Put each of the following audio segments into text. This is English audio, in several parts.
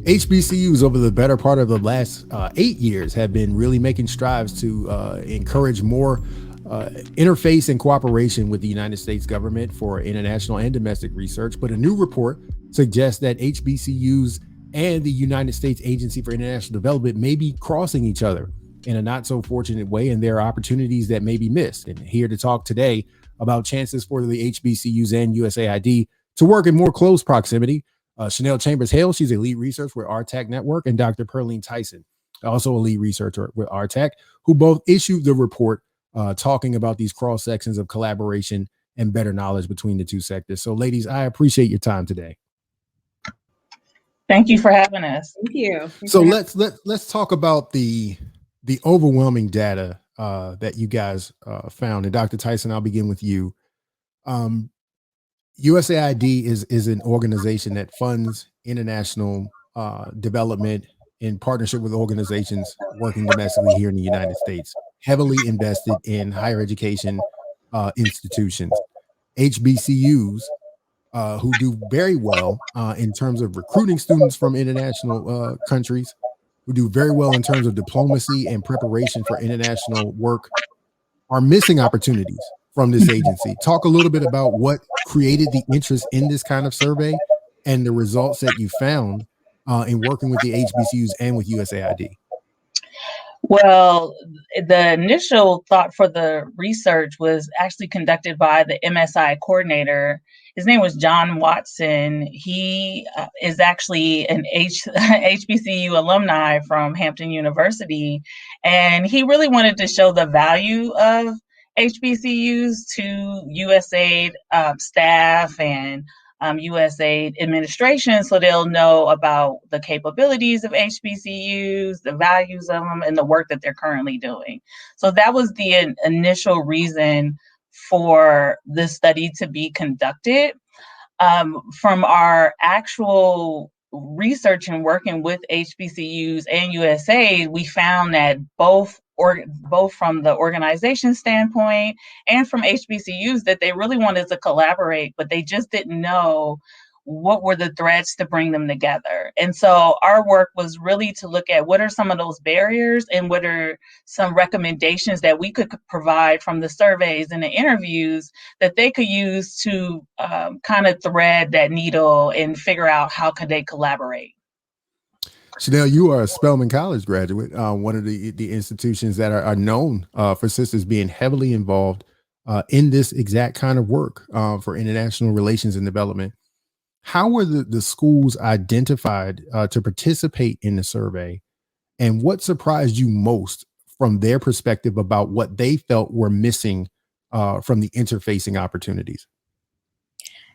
HBCUs over the better part of the last 8 years have been really making strides to encourage more interface and cooperation with the United States government for international and domestic research. But a new report suggests that HBCUs and the United States Agency for International Development may be crossing each other in a not so fortunate way, and there are opportunities that may be missed. And here to talk today about chances for the HBCUs and USAID to work in more close proximity, Shanelle Haile, she's a lead researcher with RTAC Network, and Dr. Pearline Tyson, also a lead researcher with RTAC, who both issued the report talking about these cross sections of collaboration and better knowledge between the two sectors. So, ladies, I appreciate your time today. Thank you for having us. Thank you. So let's talk about the overwhelming data that you guys found. And Dr. Tyson, I'll begin with you. USAID is an organization that funds international development in partnership with organizations working domestically here in the United States, heavily invested in higher education institutions. HBCUs, who do very well in terms of recruiting students from international countries, who do very well in terms of diplomacy and preparation for international work, are missing opportunities from this agency. Talk a little bit about what created the interest in this kind of survey and the results that you found in working with the HBCUs and with USAID. Well, the initial thought for the research was actually conducted by the MSI coordinator. His name was John Watson. He is actually an HBCU alumni from Hampton University, and he really wanted to show the value of HBCUs to USAID staff and USAID administration, so they'll know about the capabilities of HBCUs, the values of them, and the work that they're currently doing. So that was the initial reason for this study to be conducted. From our actual research and working with HBCUs and USAID, we found that both from the organization standpoint and from HBCUs, that they really wanted to collaborate, but they just didn't know what were the threads to bring them together. And so our work was really to look at what are some of those barriers and what are some recommendations that we could provide from the surveys and the interviews that they could use to kind of thread that needle and figure out how could they collaborate. Shanelle, you are a Spelman College graduate, one of the institutions that are known for sisters being heavily involved in this exact kind of work for international relations and development. How were the schools identified to participate in the survey, and what surprised you most from their perspective about what they felt were missing from the interfacing opportunities?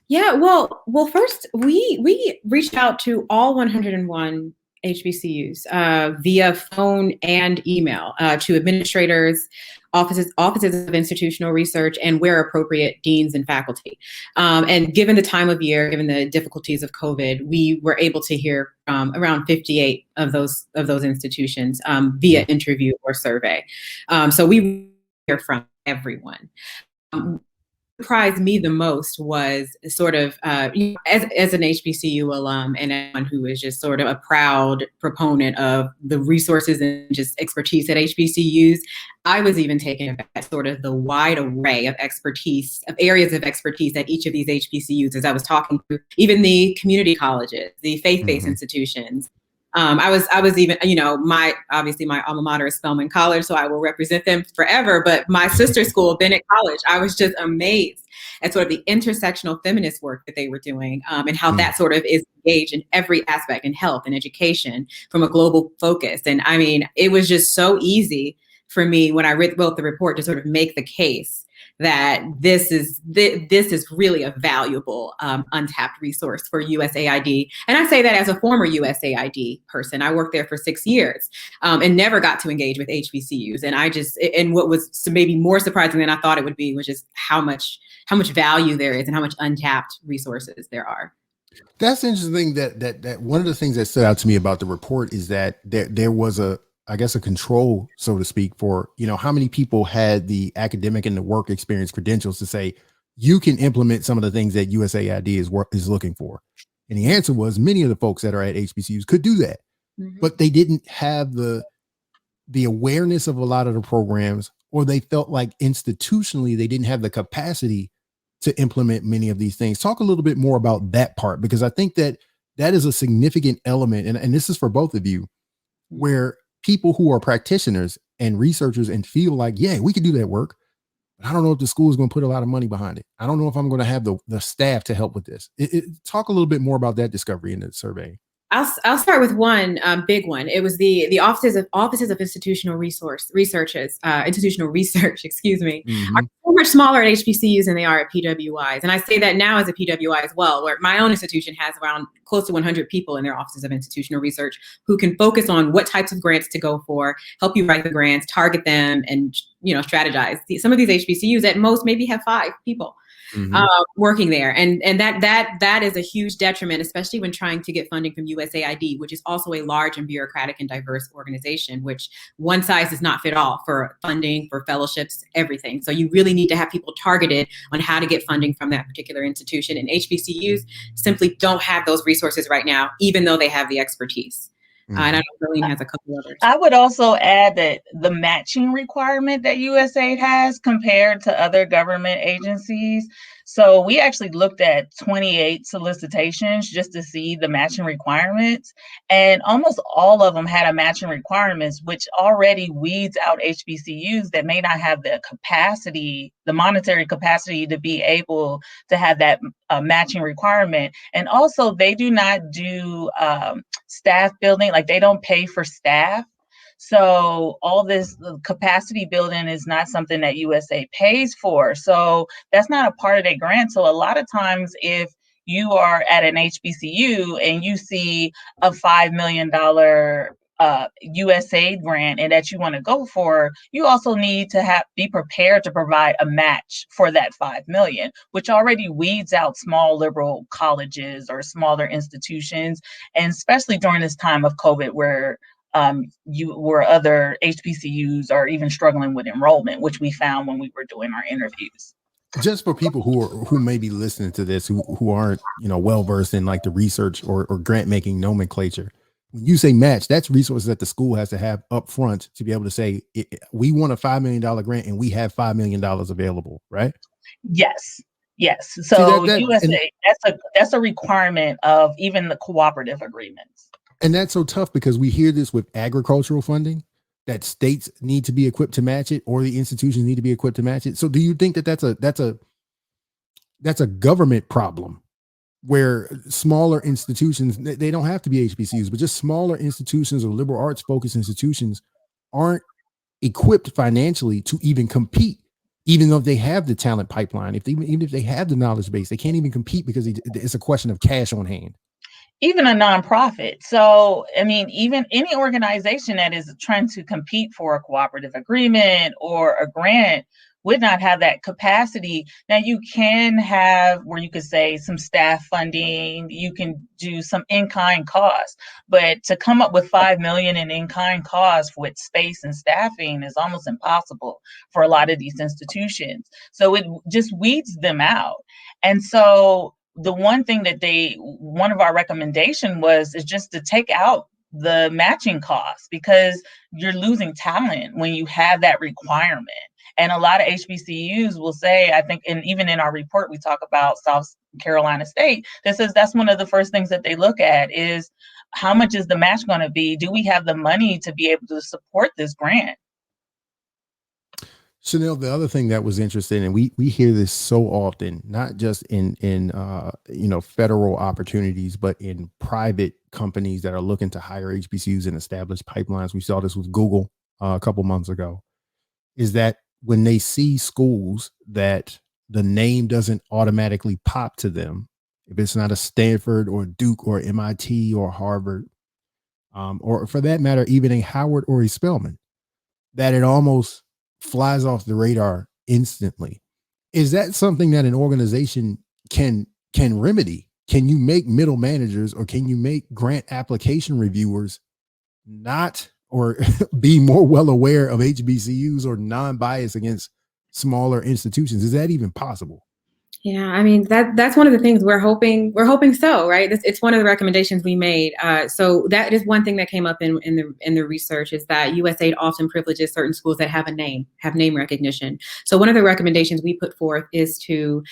Yeah, well, first we reached out to all 101 HBCUs via phone and email to administrators, offices of institutional research, and where appropriate, deans and faculty. And given the time of year, given the difficulties of COVID, we were able to hear around 58 of those institutions via interview or survey. So we hear from everyone. Surprised me the most was sort of as an HBCU alum and anyone who is just sort of a proud proponent of the resources and just expertise at HBCUs. I was even taken aback at sort of the wide array of expertise, of areas of expertise at each of these HBCUs as I was talking to even the community colleges, the faith-based institutions. I was even, my alma mater is Spelman College, so I will represent them forever. But my sister school, Bennett College, I was just amazed at sort of the intersectional feminist work that they were doing and how that sort of is engaged in every aspect in health and education from a global focus. And I mean, it was just so easy for me when I wrote the report to sort of make the case that this is really a valuable untapped resource for USAID. And I say that as a former USAID person. I worked there for 6 years and never got to engage with HBCUs. And what was maybe more surprising than I thought it would be was just how much value there is and how much untapped resources there are. That's interesting that one of the things that stood out to me about the report is that there was a control, so to speak, for, how many people had the academic and the work experience credentials to say, you can implement some of the things that USAID is looking for. And the answer was many of the folks that are at HBCUs could do that, but they didn't have the awareness of a lot of the programs, or they felt like institutionally they didn't have the capacity to implement many of these things. Talk a little bit more about that part, because I think that is a significant element. And this is for both of you, where people who are practitioners and researchers and feel like, yeah, we could do that work, but I don't know if the school is going to put a lot of money behind it. I don't know if I'm going to have the staff to help with this. Talk a little bit more about that discovery in the survey. I'll start with one big one. It was the offices of institutional institutional research, excuse me, are so much smaller at HBCUs than they are at PWIs. And I say that now as a PWI as well, where my own institution has around close to 100 people in their offices of institutional research who can focus on what types of grants to go for, help you write the grants, target them, and strategize. Some of these HBCUs at most maybe have 5 people. Working there. And that is a huge detriment, especially when trying to get funding from USAID, which is also a large and bureaucratic and diverse organization, which one size does not fit all for funding, for fellowships, everything. So you really need to have people targeted on how to get funding from that particular institution. And HBCUs simply don't have those resources right now, even though they have the expertise. And I know Pearline has a couple others. I would also add that the matching requirement that USAID has compared to other government agencies. So we actually looked at 28 solicitations just to see the matching requirements, and almost all of them had a matching requirements, which already weeds out HBCUs that may not have the capacity, the monetary capacity to be able to have that matching requirement. And also they do not do staff building, like they don't pay for staff. So all this capacity building is not something that USA pays for. So that's not a part of their grant. So a lot of times if you are at an HBCU and you see a $5 million USAID grant and that you want to go for, you also need to be prepared to provide a match for that $5 million, which already weeds out small liberal colleges or smaller institutions. And especially during this time of COVID where other HBCUs are even struggling with enrollment, which we found when we were doing our interviews. Just for people who may be listening to this, who aren't, well versed in like the research or grant making nomenclature, when you say match, that's resources that the school has to have up front to be able to say, we want a $5 million grant and we have $5 million available, right? Yes. So USA, that's a requirement of even the cooperative agreements. And that's so tough because we hear this with agricultural funding, that states need to be equipped to match it, or the institutions need to be equipped to match it. So do you think that that's a government problem, where smaller institutions, they don't have to be HBCUs, but just smaller institutions or liberal arts focused institutions aren't equipped financially to even compete, even though they have the talent pipeline, even if they have the knowledge base, they can't even compete because it's a question of cash on hand. Even a nonprofit. So, I mean, even any organization that is trying to compete for a cooperative agreement or a grant would not have that capacity. Now, you can have where you could say some staff funding, you can do some in-kind costs, but to come up with $5 million in in-kind costs with space and staffing is almost impossible for a lot of these institutions. So it just weeds them out. And so the one thing that one of our recommendation is just to take out the matching costs, because you're losing talent when you have that requirement. And a lot of HBCUs will say, I think, and even in our report, we talk about South Carolina State, that says that's one of the first things that they look at is how much is the match going to be? Do we have the money to be able to support this grant? Shanelle, the other thing that was interesting, and we hear this so often, not just in federal opportunities, but in private companies that are looking to hire HBCUs and establish pipelines. We saw this with Google a couple months ago, is that when they see schools that the name doesn't automatically pop to them, if it's not a Stanford or Duke or MIT or Harvard, or for that matter, even a Howard or a Spelman, that it almost flies off the radar instantly. Is that something that an organization can remedy? Can you make middle managers, or can you make grant application reviewers not, or be more well aware of HBCUs or non-bias against smaller institutions? Is that even possible? Yeah, I mean that's one of the things we're hoping so, right? It's one of the recommendations we made. So that is one thing that came up in the research, is that USAID often privileges certain schools that have name recognition. So one of the recommendations we put forth is to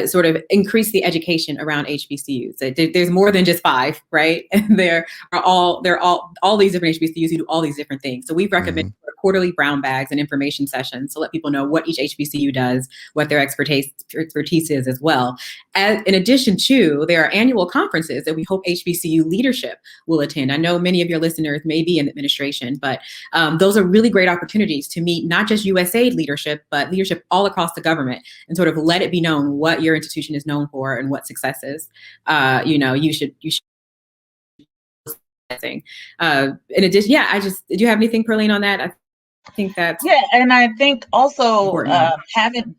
sort of increase the education around HBCUs. There's more than just 5, right? And there are all these different HBCUs who do all these different things. So we've recommended quarterly brown bags and information sessions to let people know what each HBCU does, what their expertise is as well. In addition to, there are annual conferences that we hope HBCU leadership will attend. I know many of your listeners may be in administration, but those are really great opportunities to meet not just USAID leadership, but leadership all across the government, and sort of let it be known what your institution is known for and what successes you should. In addition, do you have anything, Pearline, on that? I think that's and I think also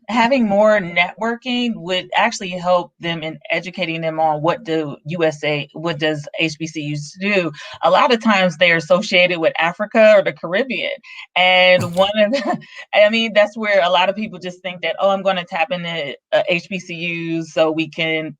having more networking would actually help them in educating them on what does HBCUs do. A lot of times they're associated with Africa or the Caribbean, and that's where a lot of people just think that, I'm going to tap into HBCUs so we can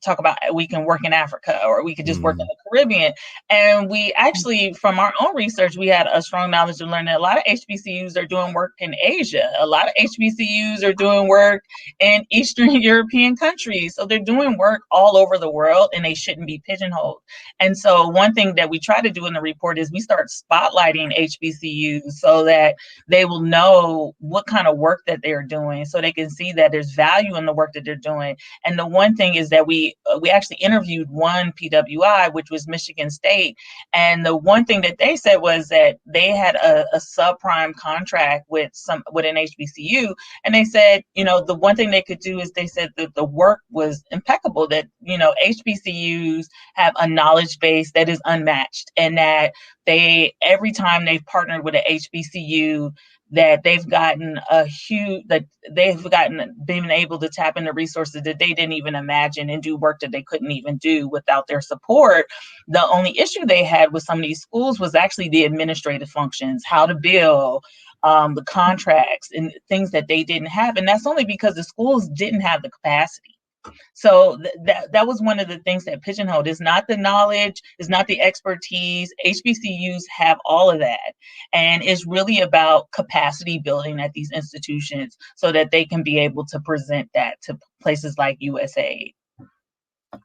work in Africa, or we could just work in the Caribbean. And we actually, from our own research, we had a strong knowledge to learn that a lot of HBCUs are doing work in Asia. A lot of HBCUs are doing work in Eastern European countries. So they're doing work all over the world, and they shouldn't be pigeonholed. And so one thing that we try to do in the report is we start spotlighting HBCUs so that they will know what kind of work that they're doing, so they can see that there's value in the work that they're doing. And the one thing is that we actually interviewed one PWI, which was Michigan State. And the one thing that they said was that they had a subprime contract with an HBCU. And they said, the one thing they could do is, they said that the work was impeccable, that, HBCUs have a knowledge base that is unmatched, and that every time they've partnered with an HBCU, that they've been able to tap into resources that they didn't even imagine, and do work that they couldn't even do without their support. The only issue they had with some of these schools was actually the administrative functions, how to bill, the contracts, and things that they didn't have. And that's only because the schools didn't have the capacity. So that was one of the things that pigeonholed. It's not the knowledge, it's not the expertise. HBCUs have all of that. And it's really about capacity building at these institutions so that they can be able to present that to places like USAID.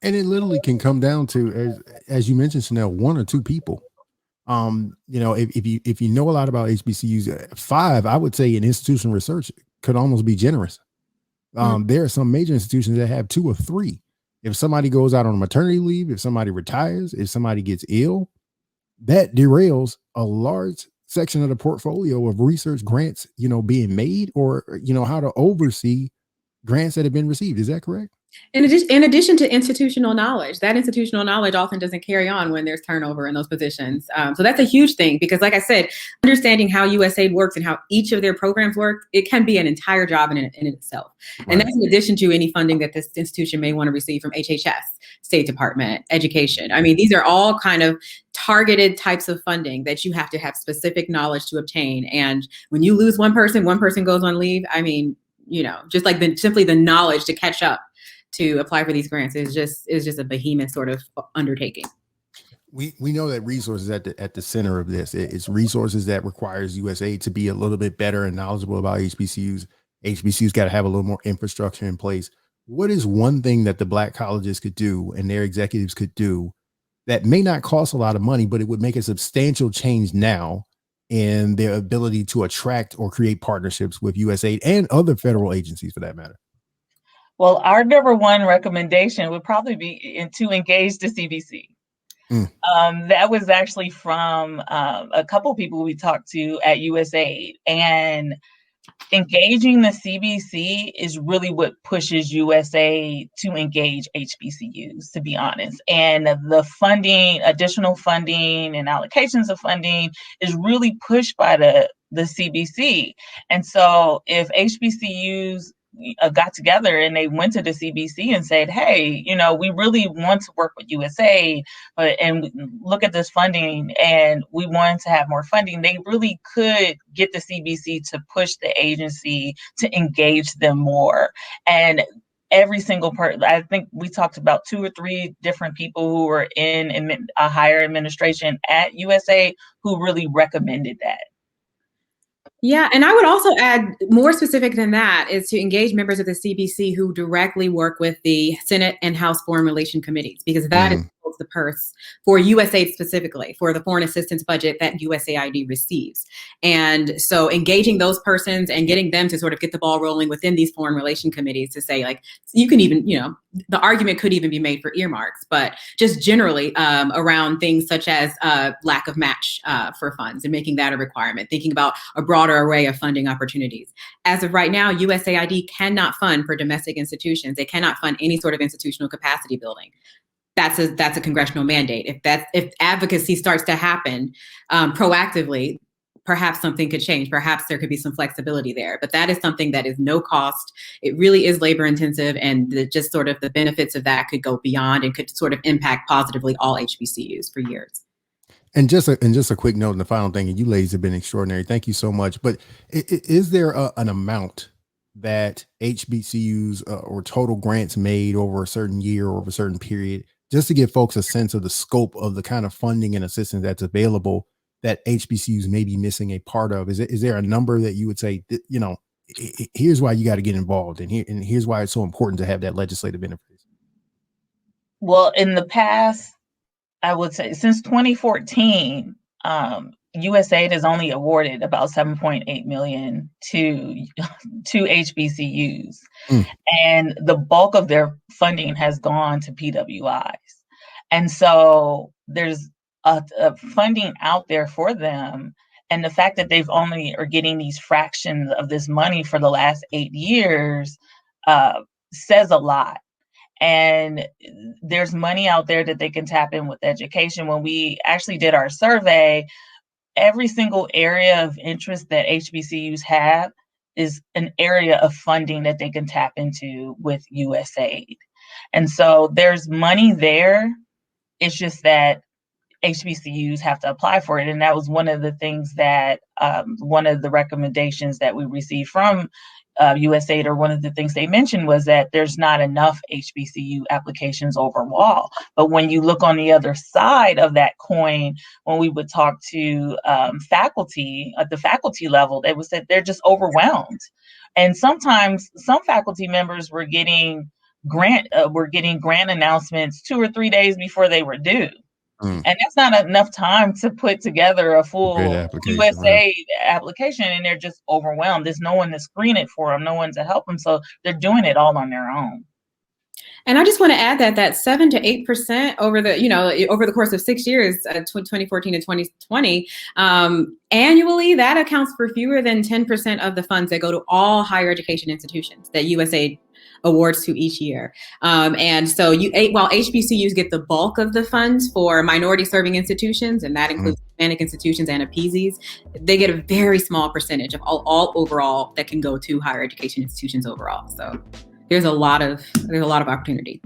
And it literally can come down to, as you mentioned, Shanelle, 1 or 2 people. If you know a lot about HBCUs, 5, I would say in institutional research could almost be generous. There are some major institutions that have 2 or 3. If somebody goes out on maternity leave, if somebody retires, if somebody gets ill, that derails a large section of the portfolio of research grants, being made, or, how to oversee grants that have been received. Is that correct? In addition to institutional knowledge, that institutional knowledge often doesn't carry on when there's turnover in those positions. So that's a huge thing, because like I said, understanding how USAID works and how each of their programs work, it can be an entire job in itself. Right. And that's in addition to any funding that this institution may want to receive from HHS, State Department, education. I mean, these are all kind of targeted types of funding that you have to have specific knowledge to obtain. And when you lose one person goes on leave. I mean, just like simply the knowledge to catch up to apply for these grants is just a behemoth sort of undertaking. We know that resources at the center of this. It's resources that requires USAID to be a little bit better and knowledgeable about HBCUs. HBCUs got to have a little more infrastructure in place. What is one thing that the Black colleges could do and their executives could do that may not cost a lot of money, but it would make a substantial change now in their ability to attract or create partnerships with USAID and other federal agencies, for that matter? Well, our number one recommendation would probably be to engage the CBC. That was actually from a couple people we talked to at USAID, and engaging the CBC is really what pushes USAID to engage HBCUs, to be honest. And the funding, additional funding and allocations of funding is really pushed by the CBC. And so if HBCUs got together and they went to the CBC and said, hey, we really want to work with USAID, and look at this funding, and we want to have more funding, they really could get the CBC to push the agency to engage them more. And every single person. I think we talked about 2 or 3 different people who were in a higher administration at USAID who really recommended that. Yeah, and I would also add, more specific than that, is to engage members of the CBC who directly work with the Senate and House Foreign Relation Committees, because that is the purse for USAID specifically, for the foreign assistance budget that USAID receives. And so engaging those persons and getting them to sort of get the ball rolling within these foreign relation committees to say, like, you can even, the argument could even be made for earmarks, but just generally around things such as lack of match for funds and making that a requirement, thinking about a broader array of funding opportunities. As of right now, USAID cannot fund for domestic institutions. They cannot fund any sort of institutional capacity building. That's a congressional mandate. If advocacy starts to happen proactively, perhaps something could change. Perhaps there could be some flexibility there. But that is something that is no cost. It really is labor intensive, and just sort of the benefits of that could go beyond and could sort of impact positively all HBCUs for years. And just a quick note, and the final thing, and you ladies have been extraordinary. Thank you so much. But is there an amount that HBCUs or total grants made over a certain year or over a certain period, just to give folks a sense of the scope of the kind of funding and assistance that's available that HBCUs may be missing a part of? Is there a number that you would say, here's why you got to get involved, and here's why it's so important to have that legislative interface? Well, in the past, I would say since 2014, USAID has only awarded about $7.8 million to HBCUs, and the bulk of their funding has gone to PWIs. And so there's a funding out there for them, and the fact that they've only are getting these fractions of this money for the last 8 years says a lot. And there's money out there that they can tap in with education. When we actually did our survey, every single area of interest that HBCUs have is an area of funding that they can tap into with USAID. And so there's money there. It's just that HBCUs have to apply for it. And that was one of the things that, one of the recommendations that we received from USAID, or one of the things they mentioned, was that there's not enough HBCU applications overall. But when you look on the other side of that coin, when we would talk to faculty at the faculty level, they would say they're just overwhelmed. And sometimes some faculty members were getting grant announcements 2 or 3 days before they were due. And that's not enough time to put together a full USAID application, and they're just overwhelmed. There's no one to screen it for them, no one to help them, so they're doing it all on their own. And I just want to add that 7 to 8% over the course of 6 years, 2014 and 2020, annually, that accounts for fewer than 10% of the funds that go to all higher education institutions that USAID awards to each year. And so while HBCUs get the bulk of the funds for minority serving institutions, and that includes Hispanic institutions and APESEs, they get a very small percentage of all overall that can go to higher education institutions overall. So there's a lot of opportunity.